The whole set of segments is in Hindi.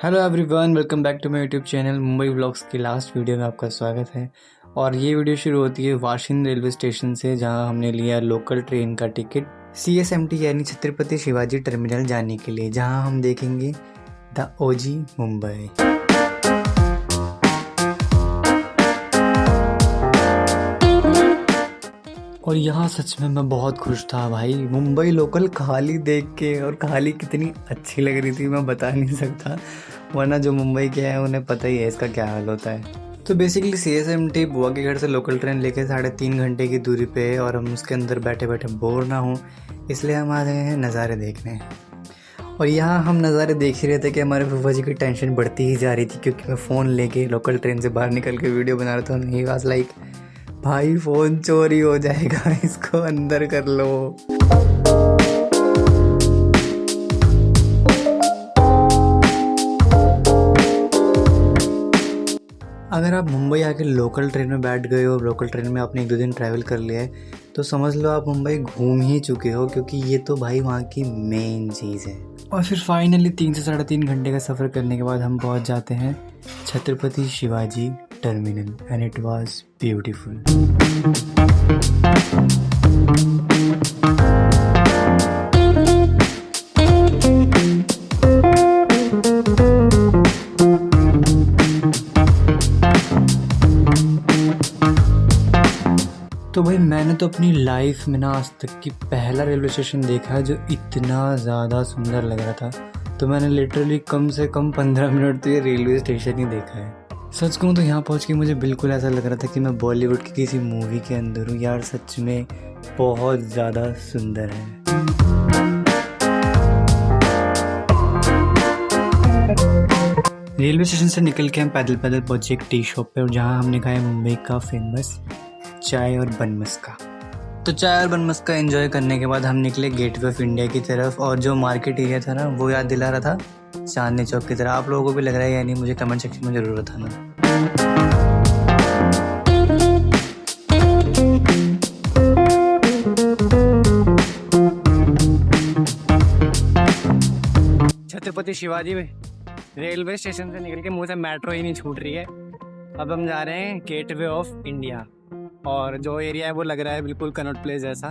Hello everyone, welcome back to my YouTube channel Mumbai vlogs की लास्ट वीडियो में आपका स्वागत है। और ये वीडियो शुरू होती है वाशिंद रेलवे स्टेशन से, जहां हमने लिया लोकल ट्रेन का टिकट CSMT यानी छत्रपति शिवाजी टर्मिनल जाने के लिए, जहां हम देखेंगे द ओजी मुंबई। और यहाँ सच में मैं बहुत खुश था भाई, मुंबई लोकल खाली देख के। और खाली कितनी अच्छी लग रही थी मैं बता नहीं सकता, वरना जो मुंबई के हैं उन्हें पता ही है इसका क्या हाल होता है। तो बेसिकली CSMT बुआ के घर से लोकल ट्रेन लेके 3.5 घंटे की दूरी पे है, और हम उसके अंदर बैठे बैठे बोर ना हों इसलिए हम आ गए हैं नज़ारे देखने। और यहाँ हम नज़ारे देख ही रहे थे कि हमारे फूफा जी की टेंशन बढ़ती ही जा रही थी, क्योंकि मैं फ़ोन लेके लोकल ट्रेन से बाहर निकल के वीडियो बना रहा था। ही वाज लाइक, भाई फ़ोन चोरी हो जाएगा, इसको अंदर कर लो। अगर आप मुंबई आके लोकल ट्रेन में बैठ गए हो, लोकल ट्रेन में आपने 1-2 दिन ट्रैवल कर लिया है, तो समझ लो आप मुंबई घूम ही चुके हो, क्योंकि ये तो भाई वहाँ की मेन चीज़ है। और फिर फाइनली 3 से 3.5 घंटे का सफ़र करने के बाद हम पहुँच जाते हैं Chhatrapati Shivaji terminal, and it was beautiful. तो भाई मैंने तो अपनी लाइफ में ना आज तक की पहला रेलवे स्टेशन देखा है जो इतना ज़्यादा सुंदर लग रहा था। तो मैंने लिटरली कम से कम 15 मिनट तो ये रेलवे स्टेशन ही देखा है। सच कहूँ तो यहाँ पहुँच के मुझे बिल्कुल ऐसा लग रहा था कि मैं बॉलीवुड की किसी मूवी के अंदर हूँ। यार सच में बहुत ज़्यादा सुंदर है। रेलवे स्टेशन से निकल के हम पैदल पैदल पहुँचे एक टी शॉप पे, और जहाँ हमने खाया मुंबई का फेमस चाय और बन मस्का। तो चाय और बन मस्का एंजॉय करने के बाद हम निकले गेटवे ऑफ इंडिया की तरफ, और जो मार्केट एरिया था ना वो याद दिला रहा था चांदनी चौक की तरह। आप लोगों को भी लग रहा है या नहीं, मुझे कमेंट सेक्शन में ज़रूर बताना। छत्रपति शिवाजी रेलवे स्टेशन से निकल के मुँह से मेट्रो ही नहीं छूट रही है। अब हम जा रहे हैं गेटवे ऑफ इंडिया, और जो एरिया है वो लग रहा है बिल्कुल कनॉट प्लेस जैसा।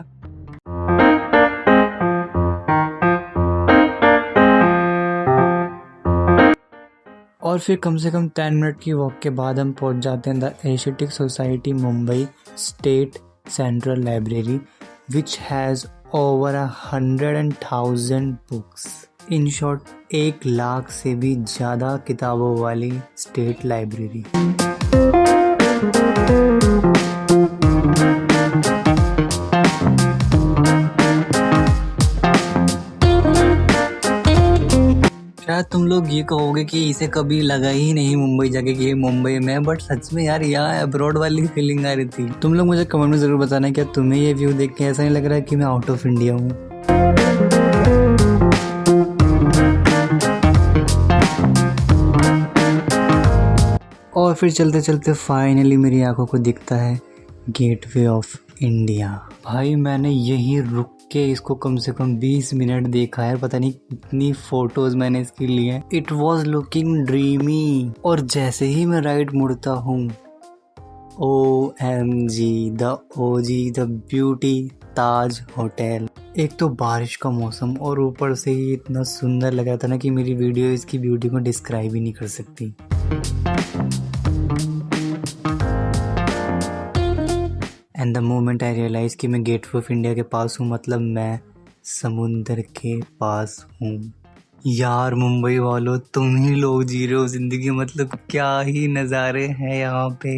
और फिर कम से कम 10 मिनट की वॉक के बाद हम पहुंच जाते हैं the Asiatic society Mumbai state central library, which has over 100,000 books. In short 1 lakh से भी ज़्यादा किताबों वाली स्टेट लाइब्रेरी। शायद तुम लोग ये कहोगे कि इसे कभी लगा ही नहीं मुंबई जाके कि ये मुंबई में है, बट सच में यार यहाँ अब्रॉड वाली फीलिंग आ रही थी। तुम लोग मुझे कमेंट में ज़रूर बताना क्या तुम्हें ये व्यू देख के ऐसा नहीं लग रहा है कि मैं आउट ऑफ इंडिया हूँ। और फिर चलते चलते फाइनली मेरी आंखों को दिखता है गेटवे ऑफ इंडिया। भाई मैंने यहीं रुक के इसको कम से कम 20 मिनट देखा है, पता नहीं कितनी फोटोज मैंने इसकी ली हैं। It was looking dreamy. और जैसे ही मैं राइट मुड़ता हूँ, OMG, the OG, the beauty Taj hotel. एक तो बारिश का मौसम, और ऊपर से ही इतना सुंदर लग रहा था ना कि मेरी वीडियो इसकी ब्यूटी को डिस्क्राइब ही नहीं कर सकती। And the moment I realise कि मैं गेटवे ऑफ इंडिया के पास हूँ, मतलब मैं समुंदर के पास हूँ। यार मुंबई वालों, तुम ही लोग जी रहे हो ज़िंदगी, मतलब क्या ही नज़ारे हैं यहाँ पे।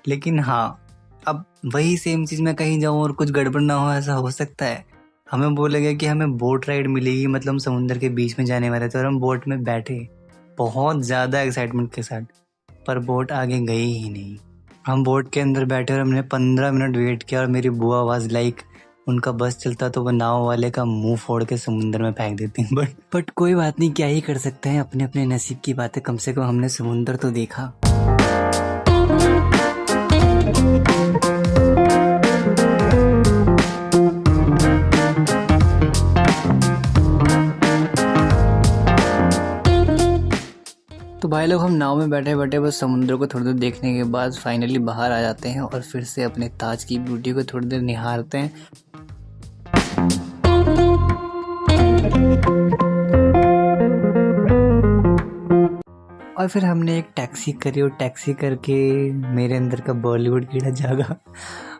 लेकिन हाँ, अब वही सेम चीज़ मैं कहीं जाऊँ और कुछ गड़बड़ ना हो, ऐसा हो सकता है। हमें बोला गया कि हमें बोट राइड मिलेगी, मतलब हम समुंदर के बीच में जाने वाले थे, और हम बोट में बैठे बहुत ज़्यादा एक्साइटमेंट के साथ, पर बोट आगे गई ही नहीं। हम बोट के अंदर बैठे और हमने 15 मिनट वेट किया, और मेरी बुआ वाज लाइक, उनका बस चलता तो वो नाव वाले का मुंह फोड़ के समुंदर में फेंक देती। बट कोई बात नहीं, क्या ही कर सकते हैं, अपने अपने नसीब की बातें। कम से कम हमने समुंदर तो देखा। तो भाई लोग हम नाव में बैठे बैठे बस समुद्र को थोड़ी देर देखने के बाद फाइनली बाहर आ जाते हैं और फिर से अपने ताज की ब्यूटी को थोड़ी देर निहारते हैं। और फिर हमने एक टैक्सी करी और टैक्सी करके मेरे अंदर का बॉलीवुड कीड़ा जागा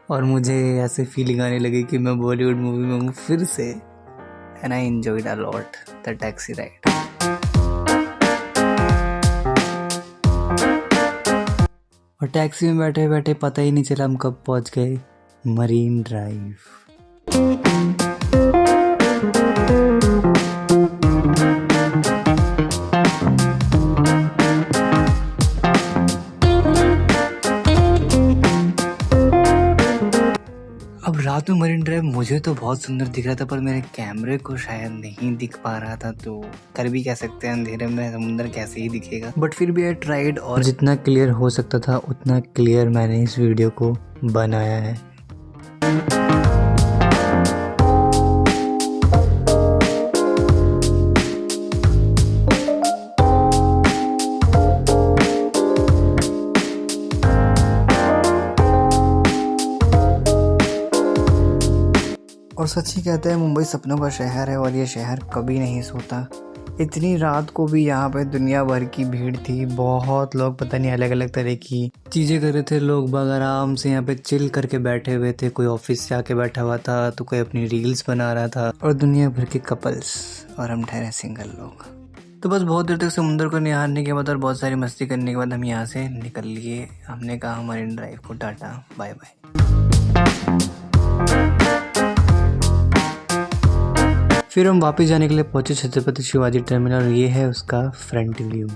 और मुझे ऐसे फीलिंग आने लगी कि मैं बॉलीवुड मूवी में हूँ फिर से। And I enjoyed a lot the taxi ride. और टैक्सी में बैठे बैठे पता ही नहीं चला हम कब पहुंच गए मरीन ड्राइव। अब रात में मरीन ड्राइव मुझे तो बहुत सुंदर दिख रहा था पर मेरे कैमरे को शायद नहीं दिख पा रहा था, तो कर भी कह सकते हैं अंधेरे में समुंदर कैसे ही दिखेगा। बट फिर भी आई ट्राइड और जितना क्लियर हो सकता था उतना क्लियर मैंने इस वीडियो को बनाया है। और सच ही कहते हैं मुंबई सपनों का शहर है और ये शहर कभी नहीं सोता। इतनी रात को भी यहाँ पे दुनिया भर की भीड़ थी, बहुत लोग पता नहीं अलग अलग तरह की चीज़ें कर रहे थे। लोग बाग आराम से यहाँ पे चिल करके बैठे हुए थे, कोई ऑफिस से आके बैठा हुआ था तो कोई अपनी रील्स बना रहा था और दुनिया भर के कपल्स और हम ठहरे सिंगल लोग। तो बस बहुत देर तक समुद्र को निहारने के बाद और बहुत सारी मस्ती करने के बाद हम यहाँ से निकल लिए। हमने कहा मरीन ड्राइव को टाटा बाय बाय। फिर हम वापस जाने के लिए पहुंचे छत्रपति शिवाजी टर्मिनल और ये है उसका फ्रंट व्यू।